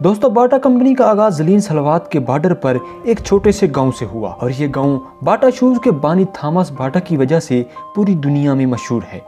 दोस्तों, Bata company का आगाज ज़लीन सलवात के बॉर्डर पर एक छोटे से गांव से हुआ और ये गांव बाटा शूज़ के बानी थॉमस बाटा की वजह से पूरी दुनिया में मशहूर है।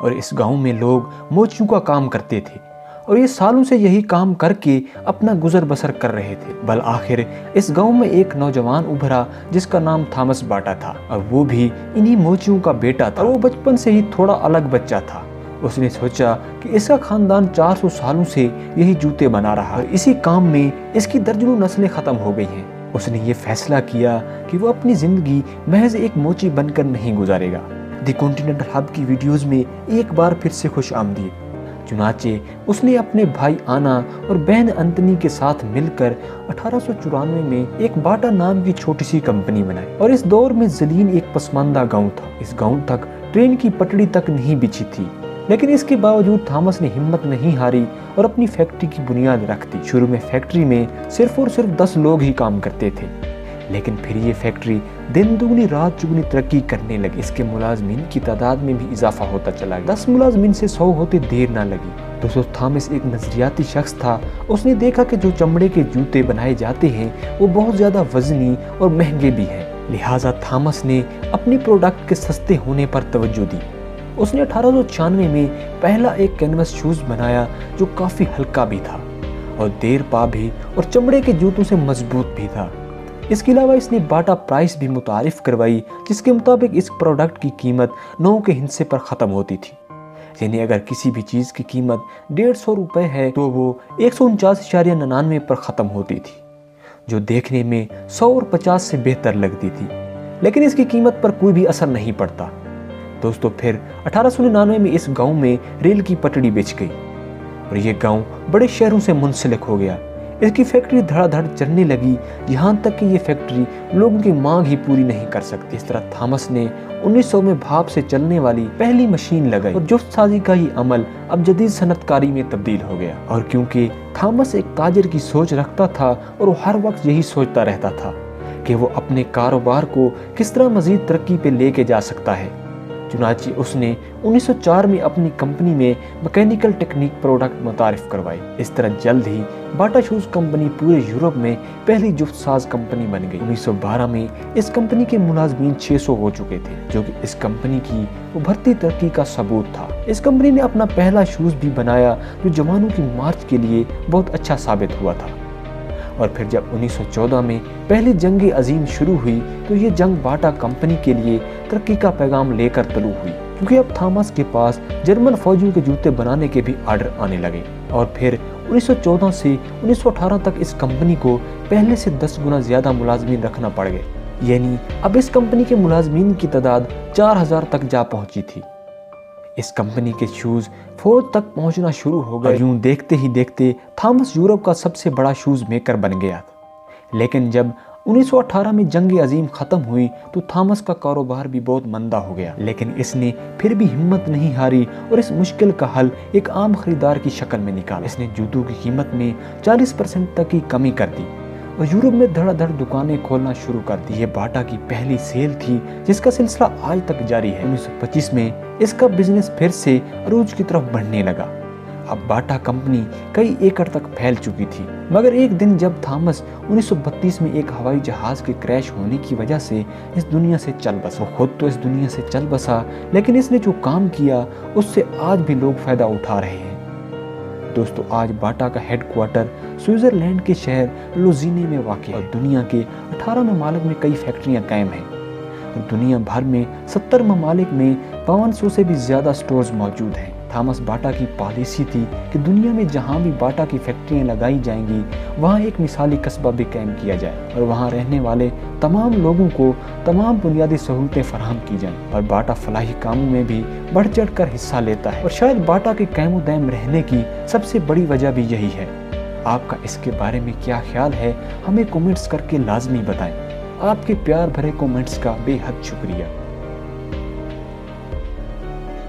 और इस गांव में लोग मोचियों का काम करते थे और ये सालों से यही काम करके अपना गुजर बसर कर रहे थे। बल आखिर इस गांव में एक नौजवान उभरा जिसका नाम थॉमस बाटा था और वो भी इन्हीं मोचियों का बेटा था। वो बचपन से ही थोड़ा अलग बच्चा था। उसने सोचा कि इसका खानदान 400 सालों से यही जूते बना रहा और इसी काम में इसकी दर्जनों नस्लें खत्म हो गई हैं। उसने ये फैसला किया कि वो अपनी जिंदगी महज एक मोची बनकर नहीं गुजारेगा। दी कॉन्टिनेंटल हब की वीडियोस में एक बार फिर से खुश आमदीद। चुनाचे उसने अपने भाई आना और बहन अंतनी के साथ मिलकर 1894 में एक बाटा नाम की छोटी सी कंपनी बनाई। और इस दौर में ज़लीन एक पसमानदा गांव था। इस गांव तक ट्रेन की पटड़ी तक नहीं बिछी थी, लेकिन इसके बावजूद थॉमस ने हिम्मत नहीं हारी और अपनी फैक्ट्री की बुनियाद रख दी। शुरू में फैक्ट्री में सिर्फ और सिर्फ 10 लोग ही काम करते थे, लेकिन फिर ये फैक्ट्री दिन दुगनी रात चुगनी तरक्की करने लगी। इसके मुलाजमीन की तादाद में भी इजाफा होता चला गया। 10 मुलाजमीन से 100 होते देर ना लगी। दोस्तों, थॉमस एक नजरियाती शख्स था। उसने देखा कि जो चमड़े के जूते बनाए जाते हैं वो बहुत ज्यादा वजनी और महंगे भी हैं। लिहाजा थॉमस ने अपनी प्रोडक्ट के सस्ते होने पर तवज्जो दी। उसने 1896 में पहला एक कैनवस शूज बनाया जो काफी हल्का भी था और देर पा भी और चमड़े के जूतों से मजबूत भी था। इसके अलावा इसने बाटा प्राइस भी मुतारिफ करवाई, जिसके मुताबिक इस प्रोडक्ट की कीमत 9 के हिस्से पर ख़त्म होती थी। यानी अगर किसी भी चीज़ की कीमत 150 रुपये है तो वो 149.99 पर ख़त्म होती थी, जो देखने में 100 और 50 से बेहतर लगती थी। लेकिन इसकी कीमत पर कोई भी असर नहीं पड़ता। दोस्तों, फिर 1899 में इस गांव में रेल की पटड़ी बिछ गई और ये गांव बड़े शहरों से मुंसलिक हो गया। इसकी फैक्ट्री धड़ाधड़ चलने लगी, यहाँ तक कि ये फैक्ट्री लोगों की मांग ही पूरी नहीं कर सकती। इस तरह थॉमस ने 1900 में भाप से चलने वाली पहली मशीन लगाई और जुफ्त साजी का ही अमल अब जदीद सनतकारी में तब्दील हो गया। और क्योंकि थॉमस एक ताजिर की सोच रखता था और वो हर वक्त यही सोचता रहता था कि वो अपने कारोबार को किस तरह मजीद तरक्की पे लेके जा सकता है, चुनांचे उसने 1904 में अपनी कंपनी में मैकेनिकल टेक्निक प्रोडक्ट मुतारिफ करवाई। इस तरह जल्द ही बाटा शूज़ कंपनी पूरे यूरोप में पहली जुफ्त साज कंपनी बन गई। 1912 में इस कंपनी के मुलाजमीन 600 हो चुके थे, जो कि इस कंपनी की उभरती तरक्की का सबूत था। इस कंपनी ने अपना पहला शूज़ भी बनाया जो जवानों की मार्च के लिए बहुत अच्छा साबित हुआ था। और फिर जब 1914 में पहली जंग अजीम शुरू हुई तो ये जंग बाटा कंपनी के लिए तरक्की का पैगाम लेकर तलू हुई, क्योंकि अब थॉमस के पास जर्मन फौजियों के जूते बनाने के भी आर्डर आने लगे। और फिर 1914 से 1918 तक इस कंपनी को पहले से 10 गुना ज्यादा मुलाजमीन रखना पड़ गए। यानी अब इस कंपनी के मुलाजमीन की तादाद 4000 तक जा पहुंची थी। इस कंपनी के शूज़ फौज तक पहुंचना शुरू हो गए। यूं देखते ही देखते थॉमस यूरोप का सबसे बड़ा शूज़ मेकर बन गया। लेकिन जब 1918 में जंग अजीम ख़त्म हुई तो थॉमस का कारोबार भी बहुत मंदा हो गया। लेकिन इसने फिर भी हिम्मत नहीं हारी और इस मुश्किल का हल एक आम खरीदार की शक्ल में निकाला। इसने जूतों की कीमत में 40% तक की कमी कर दी और यूरोप में धड़ाधड़ दुकानें खोलना शुरू कर दी। ये बाटा की पहली सेल थी जिसका सिलसिला आज तक जारी है। 1925 में इसका बिजनेस फिर से अरूज की तरफ बढ़ने लगा। अब बाटा कंपनी कई एकड़ तक फैल चुकी थी। मगर एक दिन जब थॉमस 1932 में एक हवाई जहाज के क्रैश होने की वजह से इस दुनिया से चल बसा। वो खुद तो इस दुनिया से चल बसा, लेकिन इसने जो काम किया उससे आज भी लोग फायदा उठा रहे हैं। दोस्तों, आज बाटा का हेडक्वार्टर स्विट्जरलैंड के शहर लुज़िने में वाक़ है और दुनिया के 18 ममालिक में कई फैक्ट्रियां कायम हैं और दुनिया भर में 70 ममालिक में 500 से भी ज़्यादा स्टोर्स मौजूद हैं। थॉमस बाटा की पॉलिसी थी कि दुनिया में जहां भी बाटा की फैक्ट्रियां लगाई जाएंगी वहां एक मिसाली कस्बा भी कायम किया जाए और वहां रहने वाले तमाम लोगों को तमाम बुनियादी सहूलतें फराहम की जाएं। और बाटा फलाही कामों में भी बढ़ चढ़ कर हिस्सा लेता है और शायद बाटा के कायम दायम रहने की सबसे बड़ी वजह भी यही है। आपका इसके बारे में क्या ख्याल है, हमें कमेंट्स करके लाजमी बताएं। आपके प्यार भरे कमेंट्स का बेहद शुक्रिया।